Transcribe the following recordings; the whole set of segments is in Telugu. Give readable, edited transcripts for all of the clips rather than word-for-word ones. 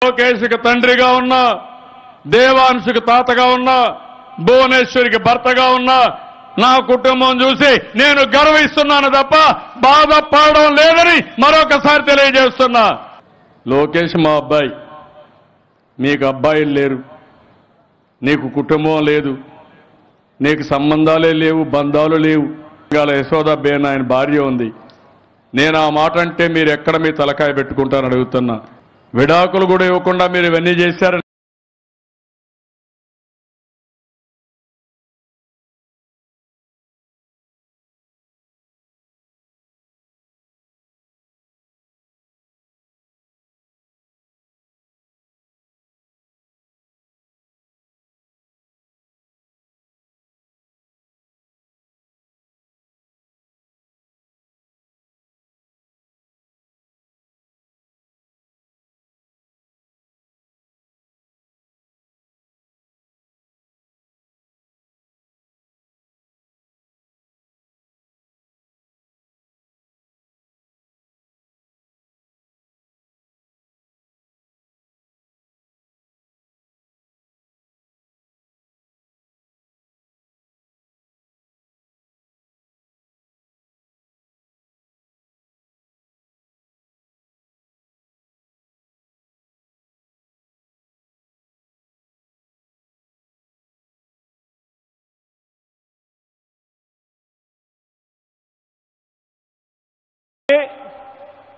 లోకేష్కి తండ్రిగా ఉన్నా, దేవాంశుకి తాతగా ఉన్నా, భువనేశ్వరికి భర్తగా ఉన్నా నా కుటుంబం చూసి నేను గర్విస్తున్నాను తప్ప బాధపడడం లేదని మరొకసారి తెలియజేస్తున్నా. లోకేష్ మా అబ్బాయి, మీకు అబ్బాయిలు లేరు, నీకు కుటుంబం లేదు, నీకు సంబంధాలే లేవు, బంధాలు లేవు. యశోద బేన్ ఆయన భార్య ఉంది. నేను ఆ మాట అంటే మీరు ఎక్కడ మీ తలకాయ పెట్టుకుంటారని అడుగుతున్నా. విడాకులు కూడా ఇవ్వకుండా మీరు ఇవన్నీ చేశారని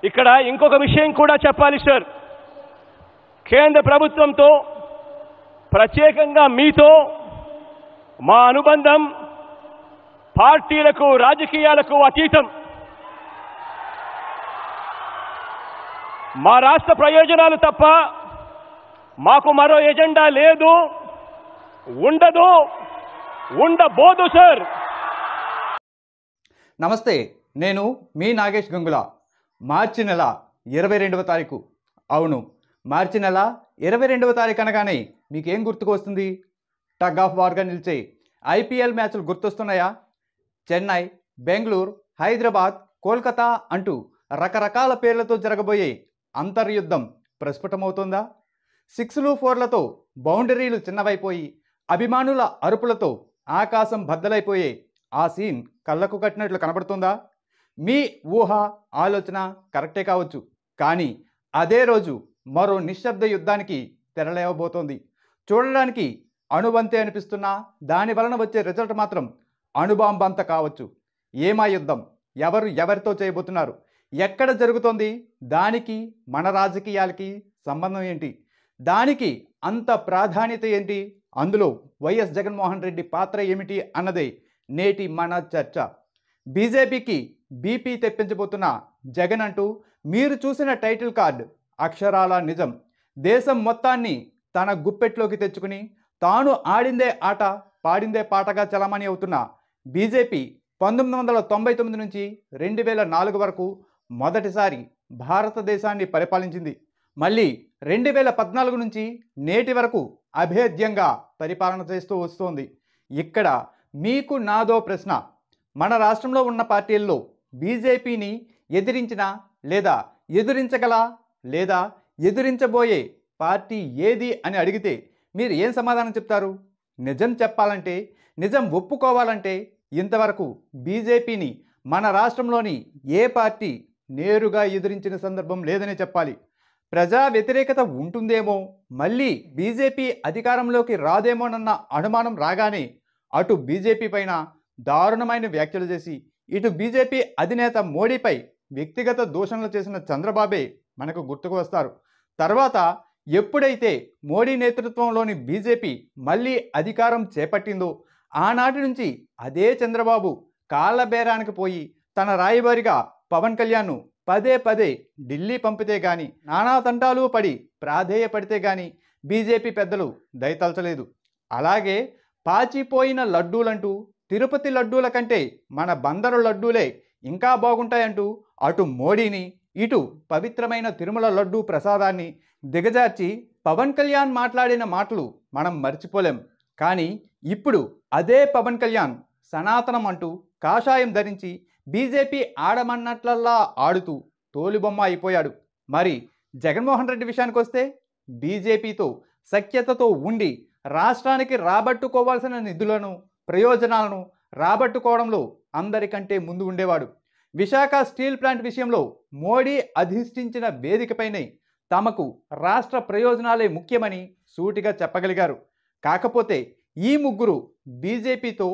ఇక్కడ ఇంకొక విషయం కూడా చెప్పాలి సార్. కేంద్ర ప్రభుత్వంతో ప్రత్యేకంగా మీతో మా అనుబంధం పార్టీలకు రాజకీయాలకు అతీతం. మా రాష్ట్ర ప్రయోజనాలు తప్ప మాకు మరో ఎజెండా లేదు, ఉండదు, ఉండబోదు సార్. నమస్తే, నేను మీ నాగేష్ గంగుల. మార్చి నెల 22వ తారీఖు, అవును మార్చి నెల 22వ తారీఖు అనగానే మీకేం గుర్తుకు వస్తుంది? టగ్ ఆఫ్ వార్గా నిలిచే ఐపీఎల్ మ్యాచ్లు గుర్తొస్తున్నాయా? చెన్నై, బెంగళూరు, హైదరాబాద్, కోల్కతా అంటూ రకరకాల పేర్లతో జరగబోయే అంతర్యుద్ధం ప్రస్ఫుటమవుతుందా? 6లు 4లతో బౌండరీలు చిన్నవైపోయి అభిమానుల అరుపులతో ఆకాశం బద్దలైపోయే ఆ సీన్ కళ్ళకు కట్టినట్లు కనబడుతుందా? మీ ఊహ ఆలోచన కరెక్టే కావచ్చు, కానీ అదే రోజు మరో నిశ్శబ్ద యుద్ధానికి తెరలేవబోతోంది. చూడడానికి అణువంతే అనిపిస్తున్నా దాని వలన వచ్చే రిజల్ట్ మాత్రం అణుబాంబంత కావచ్చు. ఏమా యుద్ధం? ఎవరితో చేయబోతున్నారు? ఎక్కడ జరుగుతోంది? దానికి మన రాజకీయాలకి సంబంధం ఏంటి? దానికి అంత ప్రాధాన్యత ఏంటి? అందులో వైఎస్ జగన్మోహన్ రెడ్డి పాత్ర ఏమిటి అన్నదే నేటి మన చర్చ. బీజేపీకి బీపీ తెప్పించబోతున్న జగన్ అంటూ మీరు చూసిన టైటిల్ కార్డ్ అక్షరాల నిజం. దేశం మొత్తాన్ని తన గుప్పెట్లోకి తెచ్చుకుని తాను ఆడిందే ఆట పాడిందే పాటగా చలామణి అవుతున్న బీజేపీ 1999 నుంచి 2004 వరకు మొదటిసారి భారతదేశాన్ని పరిపాలించింది. మళ్ళీ 2014 నుంచి నేటి వరకు అభేద్యంగా పరిపాలన చేస్తూ వస్తోంది. ఇక్కడ మీకు నాదో ప్రశ్న. మన రాష్ట్రంలో ఉన్న పార్టీల్లో బీజేపీని ఎదిరించిన లేదా ఎదురించగల లేదా ఎదురించబోయే పార్టీ ఏది అని అడిగితే మీరు ఏం సమాధానం చెప్తారు? నిజం చెప్పాలంటే, నిజం ఒప్పుకోవాలంటే ఇంతవరకు బీజేపీని మన రాష్ట్రంలోని ఏ పార్టీ నేరుగా ఎదిరించిన సందర్భం లేదని చెప్పాలి. ప్రజా వ్యతిరేకత ఉంటుందేమో, మళ్ళీ బీజేపీ అధికారంలోకి రాదేమోనన్న అనుమానం రాగానే అటు బీజేపీ పైన దారుణమైన వ్యాఖ్యలు చేసి ఇటు బీజేపీ అధినేత మోడీపై వ్యక్తిగత దూషణలు చేసిన చంద్రబాబే మనకు గుర్తుకు వస్తారు. తర్వాత ఎప్పుడైతే మోడీ నేతృత్వంలోని బీజేపీ మళ్ళీ అధికారం చేపట్టిందో ఆనాటి నుంచి అదే చంద్రబాబు కాళ్ళ బేరానికి పోయి తన రాయబారిగా పవన్ కళ్యాణ్ను పదే ఢిల్లీ పంపితే గాని, నానా తంటాలు పడి ప్రాధేయపడితే గాని బీజేపీ పెద్దలు దయతలచలేదు. అలాగే పాచిపోయిన లడ్డూలంటూ తిరుపతి లడ్డూల కంటే మన బందరు లడ్డూలే ఇంకా బాగుంటాయంటూ అటు మోడీని ఇటు పవిత్రమైన తిరుమల లడ్డూ ప్రసాదాన్ని దిగజార్చి పవన్ కళ్యాణ్ మాట్లాడిన మాటలు మనం మర్చిపోలేం. కానీ ఇప్పుడు అదే పవన్ కళ్యాణ్ సనాతనం అంటూ కాషాయం ధరించి బీజేపీ ఆడమన్నట్లల్లా ఆడుతూ తోలుబొమ్మ అయిపోయాడు. మరి జగన్మోహన్ రెడ్డి విషయానికి వస్తే బీజేపీతో సఖ్యతతో ఉండి రాష్ట్రానికి రాబట్టుకోవాల్సిన నిధులను ప్రయోజనాలను రాబట్టుకోవడంలో అందరికంటే ముందు ఉండేవాడు. విశాఖ స్టీల్ ప్లాంట్ విషయంలో మోడీ అధిష్ఠించిన వేదికపైనే తమకు రాష్ట్ర ప్రయోజనాలే ముఖ్యమని సూటిగా చెప్పగలిగారు. కాకపోతే ఈ ముగ్గురు బీజేపీతో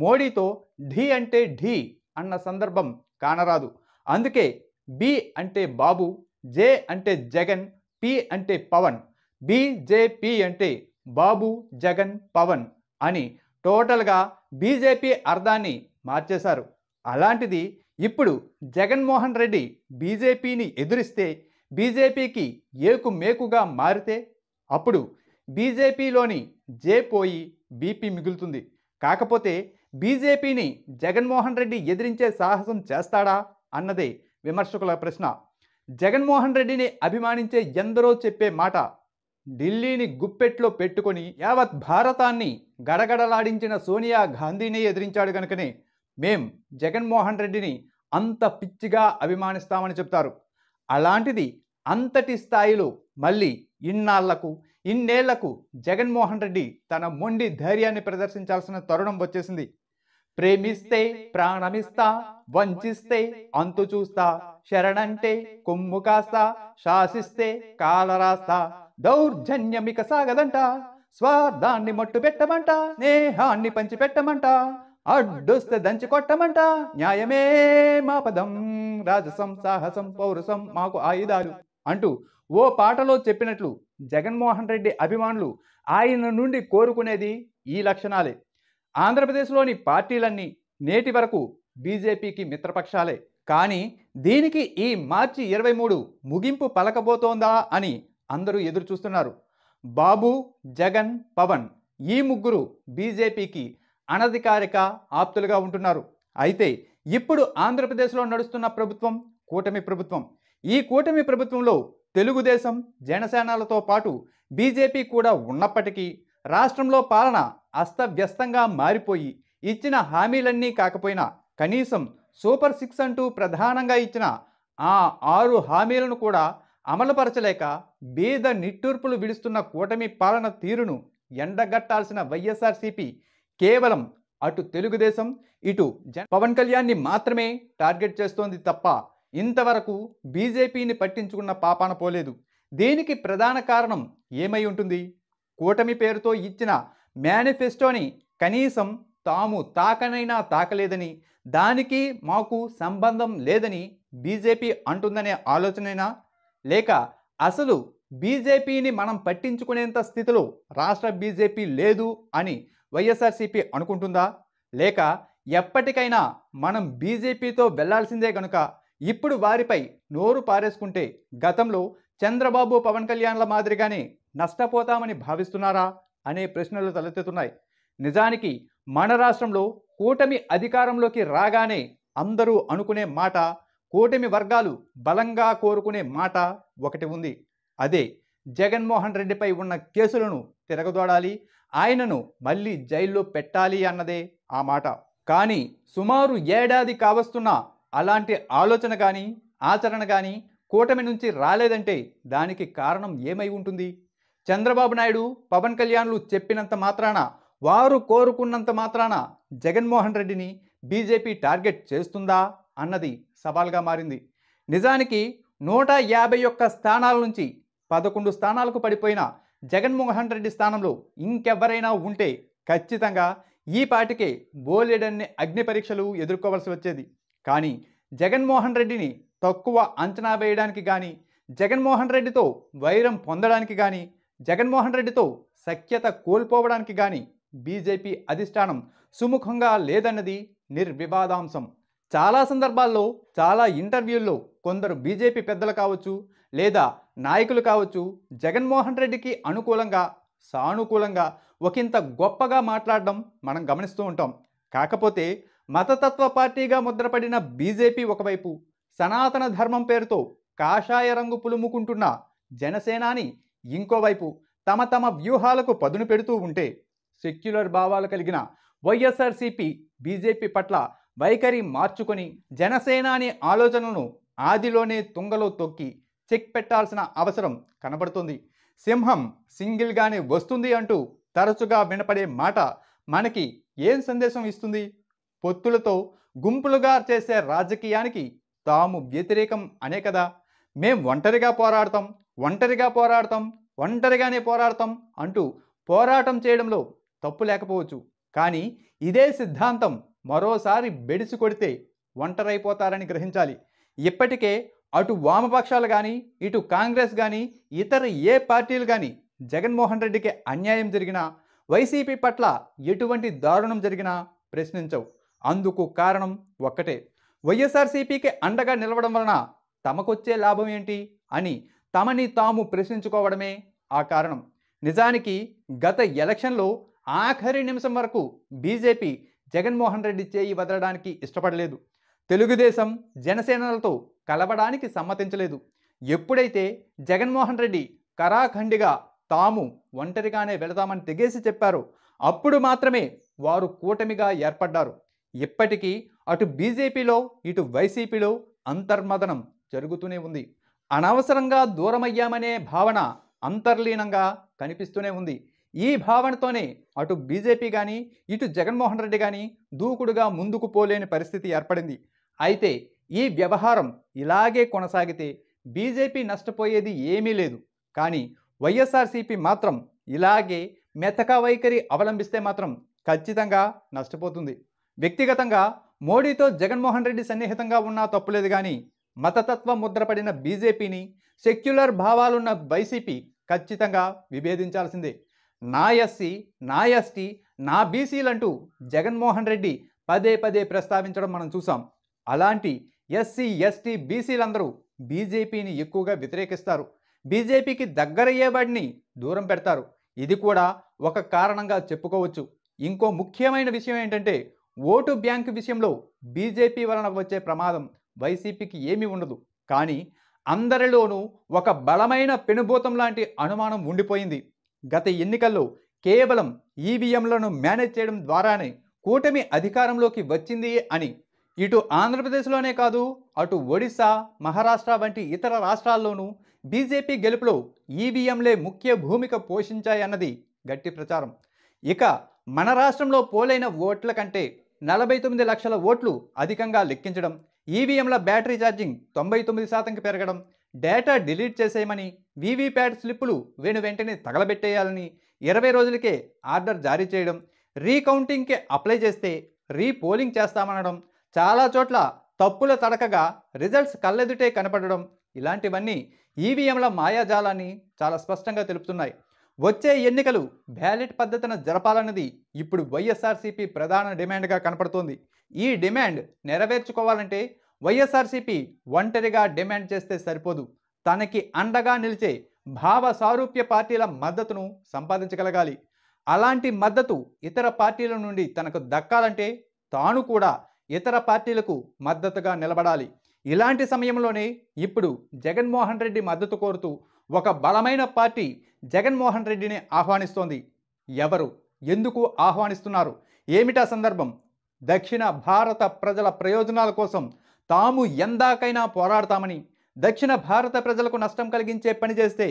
మోడీతో ఢీ అంటే ఢీ అన్న సందర్భం కానరాదు. అందుకే బి అంటే బాబు, జే అంటే జగన్, పి అంటే పవన్, బీజేపీ అంటే బాబు జగన్ పవన్ అని టోటల్గా బీజేపీ అర్థాన్ని మార్చేశారు. అలాంటిది ఇప్పుడు జగన్మోహన్ రెడ్డి బీజేపీని ఎదురిస్తే బీజేపీకి ఏకు మేకుగా మారితే అప్పుడు బీజేపీలోని జే పోయి బీపీ మిగులుతుంది. కాకపోతే బీజేపీని జగన్మోహన్ రెడ్డి ఎదిరించే సాహసం చేస్తాడా అన్నదే విమర్శకుల ప్రశ్న. జగన్మోహన్ రెడ్డిని అభిమానించే ఎందరో చెప్పే మాట, ఢిల్లీని గుప్పెట్లో పెట్టుకొని యావత్ భారతాన్ని గడగడలాడించిన సోనియా గాంధీని ఎదిరించాడు కనుకనే మేం జగన్మోహన్ రెడ్డిని అంత పిచ్చిగా అభిమానిస్తామని చెప్తారు. అలాంటిది అంతటి స్థాయిలో మళ్ళీ ఇన్నేళ్లకు జగన్మోహన్ రెడ్డి తన మొండి ధైర్యాన్ని ప్రదర్శించాల్సిన తరుణం వచ్చేసింది. ప్రేమిస్తే ప్రాణమిస్తా, వంచిస్తే అంతు చూస్తా, శరణంటే కొమ్ము కాస్తా, శాసిస్తే కాలరాస్తా, దౌర్జన్యమిక సాగదంట, స్వార్థాన్ని మట్టు పెట్టమంట, స్నేహాన్ని పంచి పెట్టమంట, అడ్డొస్తే దంచి కొట్టమంట, న్యాయమే మా పదం, రాజసం సాహసం పౌరుషం మాకు ఆయుధాలు అంటూ ఓ పాటలో చెప్పినట్లు జగన్మోహన్ రెడ్డి అభిమానులు ఆయన నుండి కోరుకునేది ఈ లక్షణాలే. ఆంధ్రప్రదేశ్లోని పార్టీలన్నీ నేటి వరకు బీజేపీకి మిత్రపక్షాలే. కానీ దీనికి ఈ మార్చి 23 ముగింపు పలకబోతోందా అని అందరూ ఎదురు చూస్తున్నారు. బాబు, జగన్, పవన్ ఈ ముగ్గురు బీజేపీకి అనధికారిక ఆప్తులుగా ఉంటున్నారు. అయితే ఇప్పుడు ఆంధ్రప్రదేశ్లో నడుస్తున్న ప్రభుత్వం కూటమి ప్రభుత్వం. ఈ కూటమి ప్రభుత్వంలో తెలుగుదేశం, జనసేనలతో పాటు బీజేపీ కూడా ఉన్నప్పటికీ రాష్ట్రంలో పాలన అస్తవ్యస్తంగా మారిపోయి ఇచ్చిన హామీలన్నీ కాకపోయినా కనీసం సూపర్ 6 అంటూ ప్రధానంగా ఇచ్చిన ఆ 6 హామీలను కూడా అమలుపరచలేక బీద నిట్టూర్పులు విడుస్తున్న కూటమి పాలన తీరును ఎండగట్టాల్సిన వైఎస్ఆర్సీపీ కేవలం అటు తెలుగుదేశం ఇటు పవన్ కళ్యాణ్ని మాత్రమే టార్గెట్ చేస్తోంది తప్ప ఇంతవరకు బీజేపీని పట్టించుకున్న పాపాన పోలేదు. దీనికి ప్రధాన కారణం ఏమై ఉంటుంది? కూటమి పేరుతో ఇచ్చిన మేనిఫెస్టోని కనీసం తాము తాకనైనా తాకలేదని, దానికి మాకు సంబంధం లేదని బీజేపీ అంటుందనే ఆలోచనైనా, లేక అసలు బీజేపీని మనం పట్టించుకునేంత స్థితిలో రాష్ట్ర బీజేపీ లేదు అని వైఎస్ఆర్సీపీ అనుకుంటుందా? లేక ఎప్పటికైనా మనం బీజేపీతో వెళ్లాల్సిందే కనుక ఇప్పుడు వారిపై నోరు పారేసుకుంటే గతంలో చంద్రబాబు, పవన్ కళ్యాణ్ల మాదిరిగానే నష్టపోతామని భావిస్తున్నారా అనే ప్రశ్నలు తలెత్తుతున్నాయి. నిజానికి మన రాష్ట్రంలో కూటమి అధికారంలోకి రాగానే అందరూ అనుకునే మాట, కూటమి వర్గాలు బలంగా కోరుకునే మాట ఒకటి ఉంది. అదే జగన్మోహన్ రెడ్డిపై ఉన్న కేసులను తిరగదోడాలి, ఆయనను మళ్ళీ జైల్లో పెట్టాలి అన్నదే ఆ మాట. కానీ సుమారు ఏడాది కావస్తున్న అలాంటి ఆలోచన కానీ ఆచరణ కానీ కూటమి నుంచి రాలేదంటే దానికి కారణం ఏమై ఉంటుంది? చంద్రబాబు నాయుడు, పవన్ కళ్యాణ్లు చెప్పినంత మాత్రాన, వారు కోరుకున్నంత మాత్రాన జగన్మోహన్ రెడ్డిని బీజేపీ టార్గెట్ చేస్తుందా అన్నది సవాల్గా మారింది. నిజానికి 151 స్థానాల నుంచి 11 స్థానాలకు పడిపోయిన జగన్మోహన్ రెడ్డి స్థానంలో ఇంకెవరైనా ఉంటే ఖచ్చితంగా ఈ పాటికే బోలెడన్ని అగ్ని పరీక్షలు ఎదుర్కోవాల్సి వచ్చేది. కానీ జగన్మోహన్ రెడ్డిని తక్కువ అంచనా వేయడానికి కానీ, జగన్మోహన్ రెడ్డితో వైరం పొందడానికి కానీ, జగన్మోహన్ రెడ్డితో సఖ్యత కోల్పోవడానికి కానీ బీజేపీ అధిష్టానం సుముఖంగా లేదన్నది నిర్వివాదాంశం. చాలా సందర్భాల్లో, చాలా ఇంటర్వ్యూల్లో కొందరు బీజేపీ పెద్దలు కావచ్చు లేదా నాయకులు కావచ్చు జగన్మోహన్ రెడ్డికి అనుకూలంగా, సానుకూలంగా ఒకంత గొప్పగా మాట్లాడడం మనం గమనిస్తూ ఉంటాం. కాకపోతే మతతత్వ పార్టీగా ముద్రపడిన బీజేపీ ఒకవైపు, సనాతన ధర్మం పేరుతో కాషాయ రంగు పులుముకుంటున్న జనసేనాని ఇంకోవైపు తమ వ్యూహాలకు పదును పెడుతూ ఉంటే, సెక్యులర్ భావాలు కలిగిన వైఎస్ఆర్సీపీ బీజేపీ పట్ల వైఖరి మార్చుకొని జనసేనాని ఆలోచనలను ఆదిలోనే తుంగలో తొక్కి చెక్ పెట్టాల్సిన అవసరం కనబడుతుంది. సింహం సింగిల్గానే వస్తుంది అంటూ తరచుగా వినపడే మాట మనకి ఏం సందేశం ఇస్తుంది? పొత్తులతో గుంపులుగా చేసే రాజకీయానికి తాము వ్యతిరేకం అనే కదా. మేం ఒంటరిగా పోరాడతాం, ఒంటరిగా పోరాడతాం, ఒంటరిగానే పోరాడతాం అంటూ పోరాటం చేయడంలో తప్పు లేకపోవచ్చు. కానీ ఇదే సిద్ధాంతం మరోసారి బెడిసి కొడితే ఒంటరైపోతారని గ్రహించాలి. ఇప్పటికే అటు వామపక్షాలు కానీ, ఇటు కాంగ్రెస్ కానీ, ఇతర ఏ పార్టీలు కానీ జగన్మోహన్ రెడ్డికి అన్యాయం జరిగినా, వైసీపీ పట్ల ఎటువంటి దారుణం జరిగినా ప్రశ్నించవు. అందుకు కారణం ఒక్కటే, వైఎస్ఆర్సీపీకి అండగా నిలవడం వలన తమకొచ్చే లాభం ఏంటి అని తమని తాము ప్రశ్నించుకోవడమే ఆ కారణం. నిజానికి గత ఎలక్షన్లో ఆఖరి నిమిషం వరకు బీజేపీ జగన్మోహన్ రెడ్డి చేయి వదలడానికి ఇష్టపడలేదు. తెలుగుదేశం జనసేనలతో కలవడానికి సమ్మతించలేదు. ఎప్పుడైతే జగన్మోహన్ రెడ్డి కరాఖండిగా తాము ఒంటరిగానే వెళతామని తెగేసి చెప్పారో అప్పుడు మాత్రమే వారు కూటమిగా ఏర్పడ్డారు. ఇప్పటికీ అటు బీజేపీలో ఇటు వైసీపీలో అంతర్మదనం జరుగుతూనే ఉంది. అనవసరంగా దూరమయ్యామనే భావన అంతర్లీనంగా కనిపిస్తూనే ఉంది. ఈ భావనతోనే అటు బీజేపీ కానీ ఇటు జగన్మోహన్ రెడ్డి కానీ దూకుడుగా ముందుకు పోలేని పరిస్థితి ఏర్పడింది. అయితే ఈ వ్యవహారం ఇలాగే కొనసాగితే బీజేపీ నష్టపోయేది ఏమీ లేదు. కానీ వైఎస్ఆర్సీపీ మాత్రం ఇలాగే మెతక వైఖరి అవలంబిస్తే మాత్రం ఖచ్చితంగా నష్టపోతుంది. వ్యక్తిగతంగా మోడీతో జగన్మోహన్ రెడ్డి సన్నిహితంగా ఉన్నా తప్పులేదు. కానీ మతతత్వ ముద్రపడిన బీజేపీని, సెక్యులర్ భావాలున్న వైసీపీ ఖచ్చితంగా విభేదించాల్సిందే. నా ఎస్సీ, నా ఎస్టీ, నా బీసీలంటూ జగన్మోహన్ రెడ్డి పదే పదే ప్రస్తావించడం మనం చూసాం. అలాంటి ఎస్సీ, ఎస్టీ, బీసీలందరూ బీజేపీని ఎక్కువగా వ్యతిరేకిస్తారు. బీజేపీకి దగ్గరయ్యేవాడిని దూరం పెడతారు. ఇది కూడా ఒక కారణంగా చెప్పుకోవచ్చు. ఇంకో ముఖ్యమైన విషయం ఏంటంటే, ఓటు బ్యాంకు విషయంలో బీజేపీ వలన వచ్చే ప్రమాదం వైసీపీకి ఏమీ ఉండదు. కానీ అందరిలోనూ ఒక బలమైన పెనుభూతం లాంటి అనుమానం ఉండిపోయింది. గత ఎన్నికల్లో కేవలం ఈవీఎంలను మేనేజ్ చేయడం ద్వారానే కూటమి అధికారంలోకి వచ్చింది అని ఇటు ఆంధ్రప్రదేశ్లోనే కాదు, అటు ఒడిశా, మహారాష్ట్ర వంటి ఇతర రాష్ట్రాల్లోనూ బీజేపీ గెలుపులో ఈవీఎంలే ముఖ్య భూమిక పోషించాయన్నది గట్టి ప్రచారం. ఇక మన రాష్ట్రంలో పోలైన ఓట్ల కంటే 49 లక్షల ఓట్లు అధికంగా లెక్కించడం, ఈవీఎంల బ్యాటరీ ఛార్జింగ్ 99%కి పెరగడం, డేటా డిలీట్ చేసేయమని, వీవీప్యాట్ స్లిప్పులు వెంటనే తగలబెట్టేయాలని 20 రోజులకే ఆర్డర్ జారీ చేయడం, రీకౌంటింగ్కి అప్లై చేస్తే రీపోలింగ్ చేస్తామనడం, చాలా చోట్ల తప్పుల తడకగా రిజల్ట్స్ కళ్ళెదుటే కనపడడం, ఇలాంటివన్నీ ఈవీఎంల మాయాజాలాన్ని చాలా స్పష్టంగా తెలుపుతున్నాయి. వచ్చే ఎన్నికలు బ్యాలెట్ పద్ధతిన జరపాలన్నది ఇప్పుడు వైఎస్ఆర్సీపీ ప్రధాన డిమాండ్గా కనపడుతోంది. ఈ డిమాండ్ నెరవేర్చుకోవాలంటే వైఎస్ఆర్సీపీ ఒంటరిగా డిమాండ్ చేస్తే సరిపోదు. తనకి అండగా నిలిచే భావ సారూప్య పార్టీల మద్దతును సంపాదించగలగాలి. అలాంటి మద్దతు ఇతర పార్టీల నుండి తనకు దక్కాలంటే తాను కూడా ఇతర పార్టీలకు మద్దతుగా నిలబడాలి. ఇలాంటి సమయంలోనే ఇప్పుడు జగన్మోహన్ రెడ్డి మద్దతు కోరుతూ ఒక బలమైన పార్టీ జగన్మోహన్ రెడ్డిని ఆహ్వానిస్తోంది. ఎవరు, ఎందుకు ఆహ్వానిస్తున్నారు, ఏమిటా సందర్భం? దక్షిణ భారత ప్రజల ప్రయోజనాల కోసం తాము ఎందాకైనా పోరాడతామని, దక్షిణ భారత ప్రజలకు నష్టం కలిగించే పని చేస్తే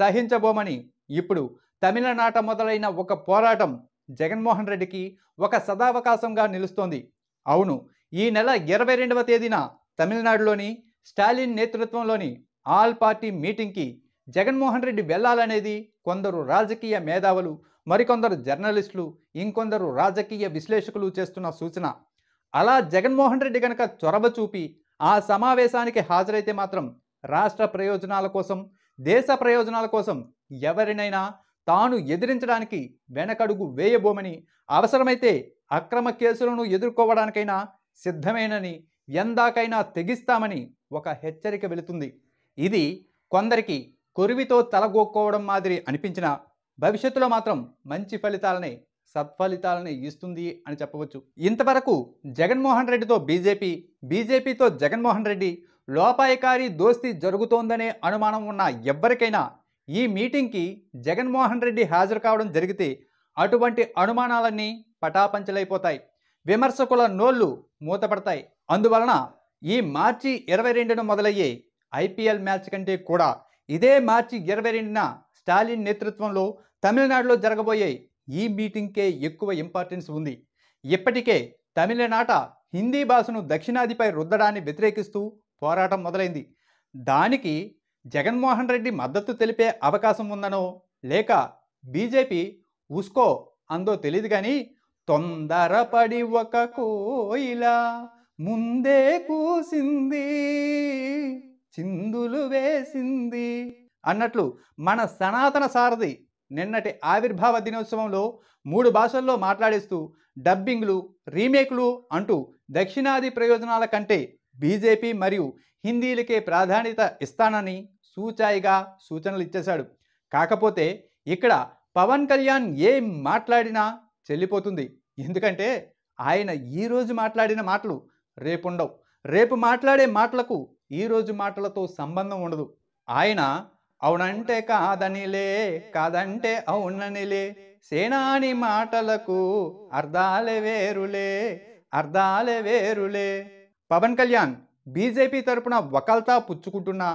సహించబోమని ఇప్పుడు తమిళనాట మొదలైన ఒక పోరాటం జగన్మోహన్ రెడ్డికి ఒక సదావకాశంగా నిలుస్తోంది. అవును, ఈ నెల 22వ తేదీన తమిళనాడులోని స్టాలిన్ నేతృత్వంలోని ఆల్ పార్టీ మీటింగ్కి జగన్మోహన్ రెడ్డి వెళ్లాలనేది కొందరు రాజకీయ మేధావులు, మరికొందరు జర్నలిస్టులు, ఇంకొందరు రాజకీయ విశ్లేషకులు చేస్తున్న సూచన. అలా జగన్మోహన్ రెడ్డి కనుక చొరవ చూపి ఆ సమావేశానికి హాజరైతే మాత్రం రాష్ట్ర ప్రయోజనాల కోసం, దేశ ప్రయోజనాల కోసం ఎవరినైనా తాను ఎదిరించడానికి వెనకడుగు వేయబోమని, అవసరమైతే అక్రమ కేసులను ఎదుర్కోవడానికైనా సిద్ధమేనని, ఎందాకైనా తెగిస్తామని ఒక హెచ్చరిక వెళుతుంది. ఇది కొందరికి కొరివితో తలగొక్కోవడం మాదిరి అనిపించినా భవిష్యత్తులో మాత్రం మంచి ఫలితాలనే, సత్ఫలితాలనే ఇస్తుంది అని చెప్పవచ్చు. ఇంతవరకు జగన్మోహన్ రెడ్డితో బీజేపీ, బీజేపీతో జగన్మోహన్ రెడ్డి లోపాయకారి దోస్తీ జరుగుతోందనే అనుమానం ఉన్న ఎవ్వరికైనా ఈ మీటింగ్కి జగన్మోహన్ రెడ్డి హాజరు కావడం జరిగితే అటువంటి అనుమానాలన్నీ పటాపంచలైపోతాయి. విమర్శకుల నోళ్లు మూతపడతాయి. అందువలన ఈ మార్చి 22న మొదలయ్యే ఐపీఎల్ మ్యాచ్ కంటే కూడా ఇదే మార్చి 22న స్టాలిన్ నేతృత్వంలో తమిళనాడులో జరగబోయే ఈ మీటింగ్కే ఎక్కువ ఇంపార్టెన్స్ ఉంది. ఇప్పటికే తమిళనాట హిందీ భాషను దక్షిణాదిపై రుద్దడాన్ని వ్యతిరేకిస్తూ పోరాటం మొదలైంది. దానికి జగన్మోహన్ రెడ్డి మద్దతు తెలిపే అవకాశం ఉందనో లేక బీజేపీ ఉస్కో అందో తెలియదు కానీ తొందరపడి ఒక కోయిల ముందే కూసింది చిందులు వేసింది అన్నట్లు మన సనాతన సారథి నిన్నటి ఆవిర్భావ దినోత్సవంలో 3 భాషల్లో మాట్లాడేస్తూ డబ్బింగ్లు రీమేక్లు అంటూ దక్షిణాది ప్రయోజనాల కంటే బీజేపీ మరియు హిందీలకే ప్రాధాన్యత ఇస్తానని సూచాయిగా సూచనలు ఇచ్చేశాడు. కాకపోతే ఇక్కడ పవన్ కళ్యాణ్ ఏం మాట్లాడినా చెల్లిపోతుంది. ఎందుకంటే ఆయన ఈరోజు మాట్లాడిన మాటలు రేపుండవు, రేపు మాట్లాడే మాటలకు ఈరోజు మాటలతో సంబంధం ఉండదు. ఆయన అవునంటే కాదనిలే కాదంటే అవుననిలే సేనాని మాటలకు అర్థాలే వేరులే అర్థాలే వేరులే. పవన్ కళ్యాణ్ బీజేపీ తరపున వకల్తా పుచ్చుకుంటున్నా,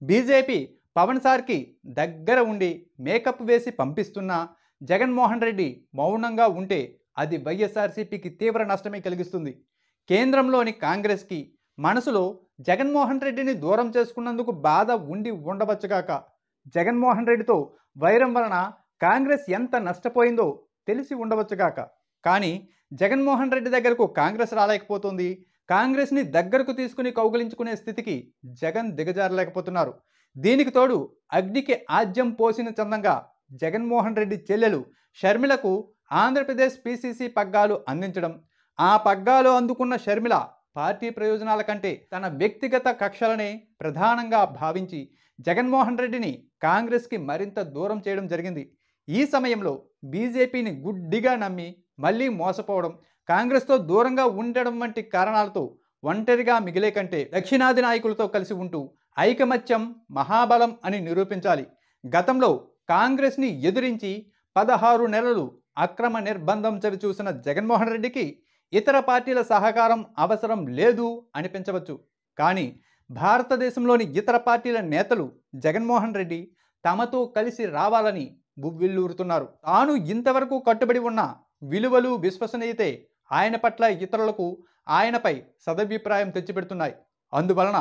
బీజేపీ పవన్ సార్కి దగ్గర ఉండి మేకప్ వేసి పంపిస్తున్నా జగన్మోహన్ రెడ్డి మౌనంగా ఉంటే అది వైఎస్ఆర్సీపీకి తీవ్ర నష్టమే కలిగిస్తుంది. కేంద్రంలోని కాంగ్రెస్కి మనసులో జగన్మోహన్ రెడ్డిని దూరం చేసుకున్నందుకు బాధ ఉండి ఉండవచ్చుగాక, జగన్మోహన్ రెడ్డితో వైరం వలన కాంగ్రెస్ ఎంత నష్టపోయిందో తెలిసి ఉండవచ్చుగాక, కానీ జగన్మోహన్ రెడ్డి దగ్గరకు కాంగ్రెస్ రాలేకపోతుంది. కాంగ్రెస్ని దగ్గరకు తీసుకుని కౌగిలించుకునే స్థితికి జగన్ దిగజారలేకపోతున్నారు. దీనికి తోడు అగ్నికి ఆజ్యం పోసిన చందంగా జగన్మోహన్ రెడ్డి చెల్లెలు షర్మిలకు ఆంధ్రప్రదేశ్ పిసిసి పగ్గాలు అందించడం, ఆ పగ్గాలు అందుకున్న షర్మిల పార్టీ ప్రయోజనాల కంటే తన వ్యక్తిగత కక్షలనే ప్రధానంగా భావించి జగన్మోహన్ రెడ్డిని కాంగ్రెస్కి మరింత దూరం చేయడం జరిగింది. ఈ సమయంలో బీజేపీని గుడ్డిగా నమ్మి మళ్ళీ మోసపోవడం, కాంగ్రెస్తో దూరంగా ఉండడం వంటి కారణాలతో ఒంటరిగా మిగిలే కంటే దక్షిణాది నాయకులతో కలిసి ఉంటూ ఐకమత్యం మహాబలం అని నిరూపించాలి. గతంలో కాంగ్రెస్ని ఎదిరించి 16 నెలలు అక్రమ నిర్బంధం చవిచూసిన జగన్మోహన్ రెడ్డికి ఇతర పార్టీల సహకారం అవసరం లేదు అనిపించవచ్చు. కానీ భారతదేశంలోని ఇతర పార్టీల నేతలు జగన్మోహన్ రెడ్డి తమతో కలిసి రావాలని బువ్విల్లూరుతున్నారు. తాను ఇంతవరకు కట్టుబడి ఉన్న విలువలు విశ్వసనీయతే ఆయన పట్ల ఇతరులకు ఆయనపై సదభిప్రాయం తెచ్చిపెడుతున్నాయి. అందువలన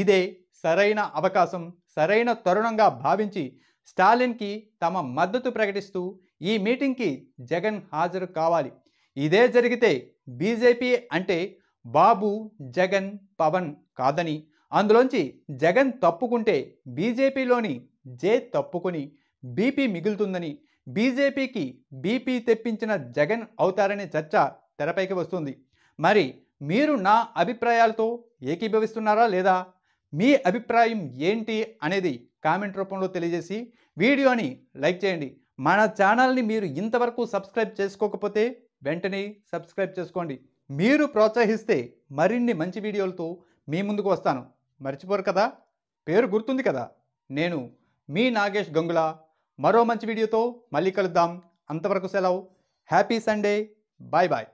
ఇదే సరైన అవకాశం, సరైన తరుణంగా భావించి స్టాలిన్కి తమ మద్దతు ప్రకటిస్తూ ఈ మీటింగ్కి జగన్ హాజరు కావాలి. ఇదే జరిగితే బీజేపీ అంటే బాబు జగన్ పవన్ కాదని, అందులోంచి జగన్ తప్పుకుంటే బీజేపీలోని జే తప్పుకొని బీపీ మిగులుతుందని, బీజేపీకి బీపీ తెప్పించిన జగన్ అవుతారనే చర్చ తెరపైకి వస్తుంది. మరి మీరు నా అభిప్రాయాలతో ఏకీభవిస్తున్నారా లేదా? మీ అభిప్రాయం ఏంటి అనేది కామెంట్ రూపంలో తెలియజేసి వీడియోని లైక్ చేయండి. మన ఛానల్ని మీరు ఇంతవరకు సబ్స్క్రైబ్ చేసుకోకపోతే వెంటనే సబ్స్క్రైబ్ చేసుకోండి. మీరు ప్రోత్సహిస్తే మరిన్ని మంచి వీడియోలతో మీ ముందుకు వస్తాను. మర్చిపోరు కదా, పేరు గుర్తుంది కదా. నేను మీ నాగేష్ గంగుల. మరో మంచి వీడియోతో మళ్ళీ కలుద్దాం. అంతవరకు సెలవు. Happy Sunday. Bye bye.